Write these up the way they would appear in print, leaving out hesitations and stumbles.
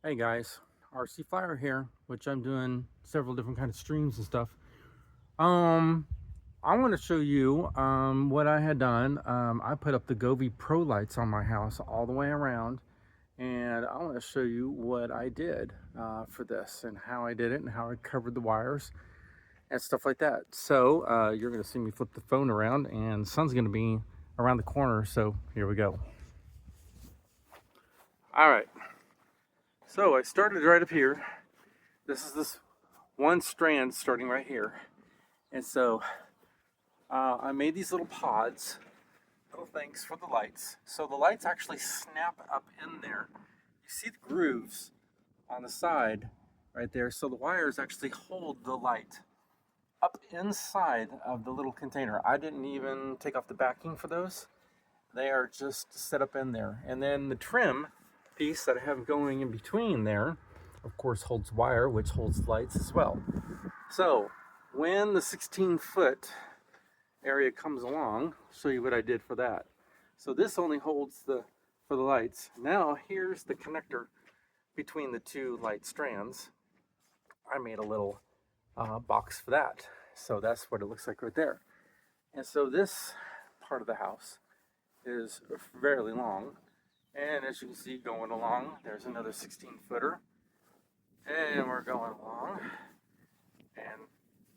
Hey guys, RC Flyer here, which I'm doing several different kind of streams and stuff. Um, I want to show you what I had done. I put up the GOVEE Pro lights on my house all the way around, and I want to show you what I did for this and how I did it and how I covered the wires and stuff like that. So you're going to see me flip the phone around, and the sun's going to be around the corner. So here we go. All right. So I started right up here. This is this one strand starting right here. And so I made these little pods, little things for the lights. So the lights actually snap up in there. You see the grooves on the side right there. So the wires actually hold the light up inside of the little container. I didn't even take off the backing for those. They are just set up in there. And then the trim piece that I have going in between there, of course, holds wire, which holds lights as well. So when the 16-foot area comes along, I'll show you what I did for that. So this only holds for the lights. Now here's the connector between the two light strands. I made a little box for that. So that's what it looks like right there. And so this part of the house is fairly long. And as you can see going along, there's another 16-footer. And we're going along. And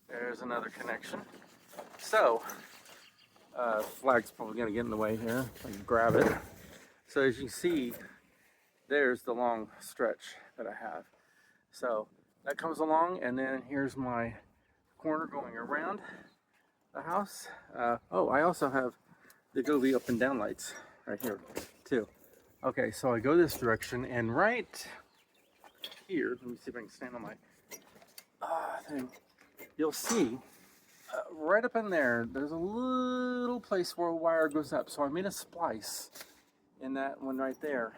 there's another connection. So, flag's probably going to get in the way here. I can grab it. So as you can see, there's the long stretch that I have. So that comes along, and then here's my corner going around the house. Oh, I also have the GOVEE up and down lights right here too. Okay, so I go this direction, and right here, let me see if I can stand on my thing. You'll see right up in there, there's a little place where a wire goes up. So I made a splice in that one right there.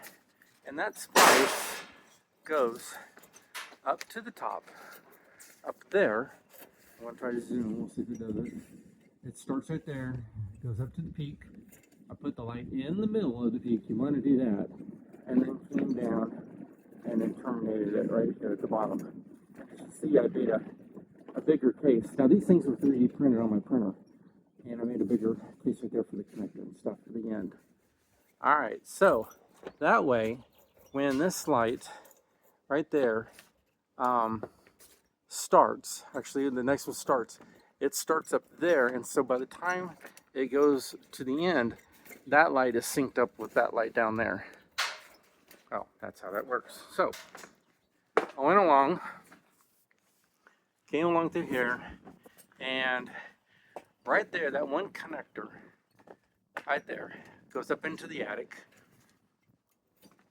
And that splice goes up to the top, up there. I want to try to zoom, we'll see if it does it. It starts right there, goes up to the peak. I put the light in the middle of the peak, you want to do that. And then came down and then terminated it right here at the bottom. See, I made a bigger case. Now these things were 3D printed on my printer, and I made a bigger case right there for the connector and stuff for the end. All right, so that way, when this light right there starts, actually the next one starts, it starts up there, and so by the time it goes to the end, that light is synced up with that light down there. Oh, that's how that works. So I went along, came along through here, and right there, that one connector right there goes up into the attic.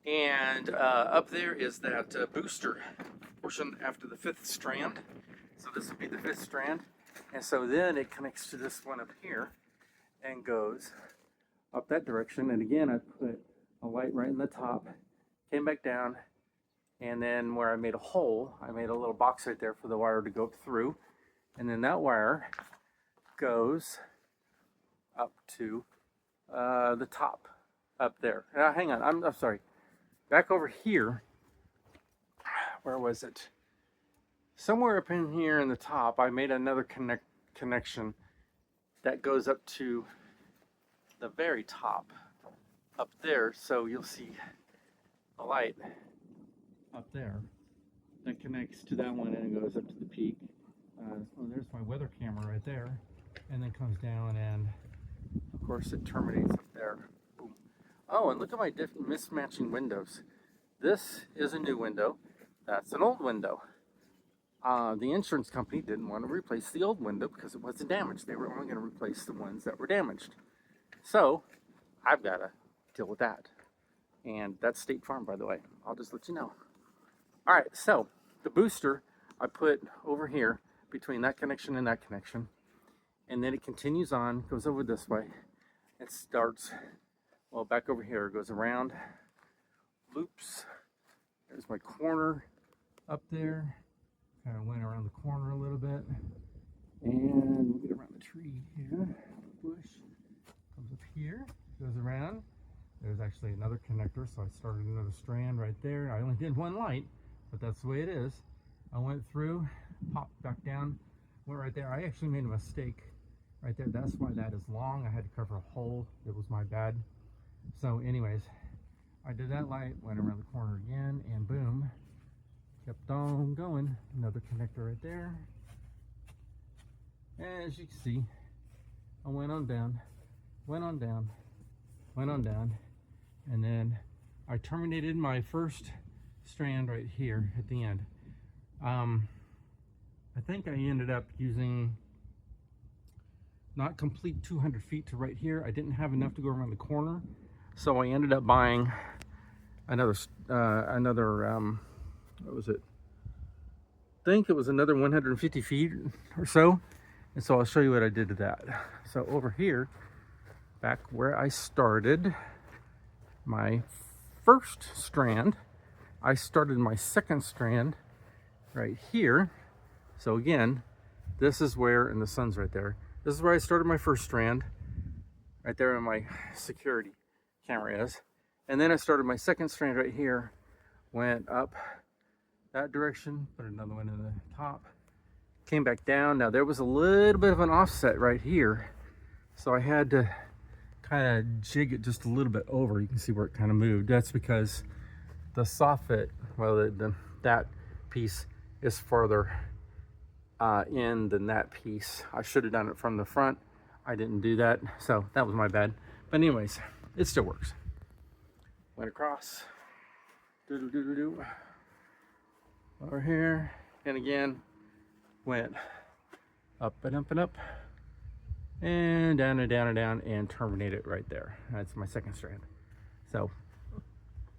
And up there is that booster portion after the 5th strand. So this would be the 5th strand. And so then it connects to this one up here and goes up that direction. And again, I put a light right in the top, came back down, and then where I made a hole, I made a little box right there for the wire to go through. And then that wire goes up to the top up there. Now, hang on, I'm sorry. Back over here, where was it? Somewhere up in here in the top, I made another connection that goes up to the very top up there. So you'll see the light up there that connects to that one and it goes up to the peak. Well, there's my weather camera right there, and then comes down, and of course it terminates up there. Boom. Oh, and look at my mismatching windows. This is a new window. That's an old window. The insurance company didn't want to replace the old window because it wasn't damaged. They were only going to replace the ones that were damaged. So I've got to deal with that. And that's State Farm, by the way. I'll just let you know. All right, so the booster I put over here between that connection and that connection. And then it continues on, goes over this way. It starts, well, back over here. It goes around, loops. There's my corner up there. Kind of went around the corner a little bit. And we'll get around the tree here. Bush comes up here, goes around. There's actually another connector, so I started another strand right there. I only did one light, but that's the way it is. I went through, popped back down, went right there. I actually made a mistake right there. That's why that is long. I had to cover a hole. It was my bad. So anyways, I did that light, went around the corner again, and boom, kept on going. Another connector right there. And as you can see, I went on down, went on down, went on down, and then I terminated my first strand right here at the end. I think I ended up using not complete 200 feet to right here. I didn't have enough to go around the corner, so I ended up buying another what was it? I think it was another 150 feet or so. And so I'll show you what I did to that. So over here, back where I started my first strand, I started my second strand right here. So again, this is where, and the sun's right there, this is where I started my first strand, right there where my security camera is. And then I started my second strand right here, went up that direction, put another one in the top, came back down. Now there was a little bit of an offset right here, so I had to kind of jig it just a little bit over. You can see where it kind of moved. That's because the soffit, well, that piece is farther in than that piece. I should have done it from the front. I didn't do that, so that was my bad. But anyways, it still works. Went across, over here, and again, went up and up and up, and down and down and down, and terminate it right there. That's my second strand. So,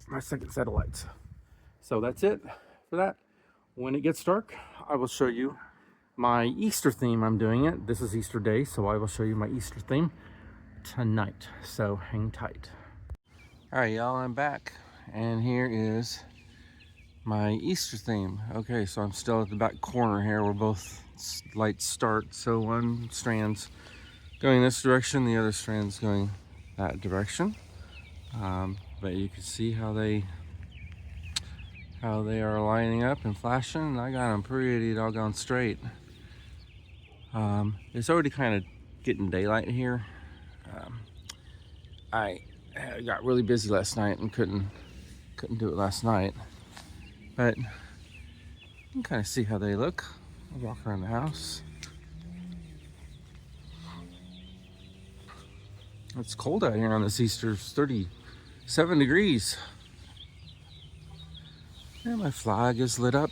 my second set of lights. So that's it for that. When it gets dark, I will show you my Easter theme. I'm doing it. This is Easter Day, so I will show you my Easter theme tonight. So hang tight. All right, y'all, I'm back, and here is my Easter theme. Okay, so I'm still at the back corner here where both lights start. So one strand's going this direction, the other strand's going that direction. But you can see how they are lining up and flashing, and I got them pretty doggone straight. It's already kind of getting daylight here. I got really busy last night and couldn't do it last night. But you can kind of see how they look. I'll walk around the house. It's cold out here on this Easter. It's 37 degrees. And my flag is lit up.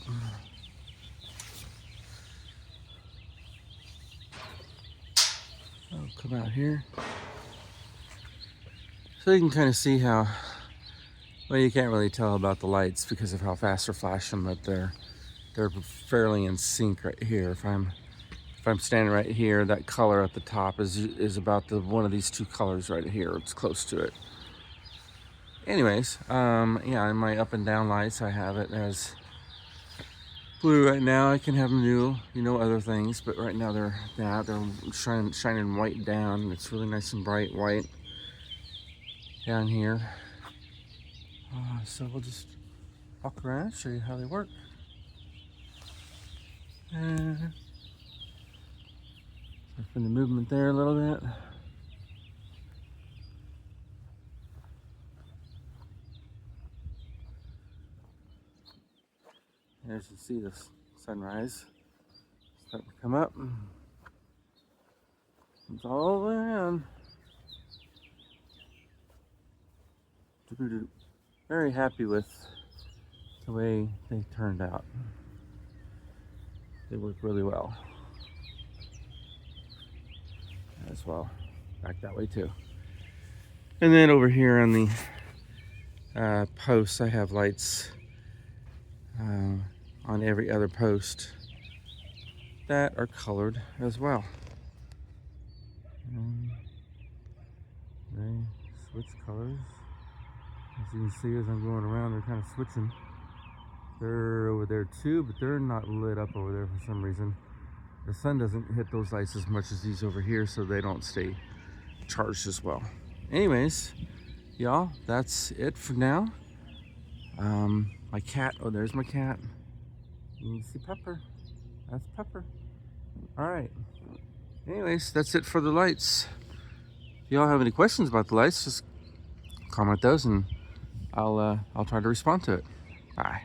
I'll come out here. So you can kind of see how, well, you can't really tell about the lights because of how fast they're flashing, but they're fairly in sync right here. If I'm standing right here, that color at the top is about one of these two colors right here. It's close to it. Anyways, yeah, in my up and down lights, I have it as blue right now. I can have them do, other things, but right now they're shining white down. It's really nice and bright white down here. So we'll just walk around and show you how they work. And from the movement there a little bit. As you see, the sunrise starting to come up. It's all around. Very happy with the way they turned out. They work really well. As well, back that way too. And then over here on the posts, I have lights on every other post that are colored as well. And they switch colors. As you can see, as I'm going around, they're kind of switching. They're over there too, but they're not lit up over there for some reason. The sun doesn't hit those lights as much as these over here, so they don't stay charged as well. Anyways, y'all, that's it for now. My cat, oh, there's my cat. You can see Pepper. That's Pepper. All right. Anyways, that's it for the lights. If y'all have any questions about the lights, just comment those and I'll try to respond to it. Bye.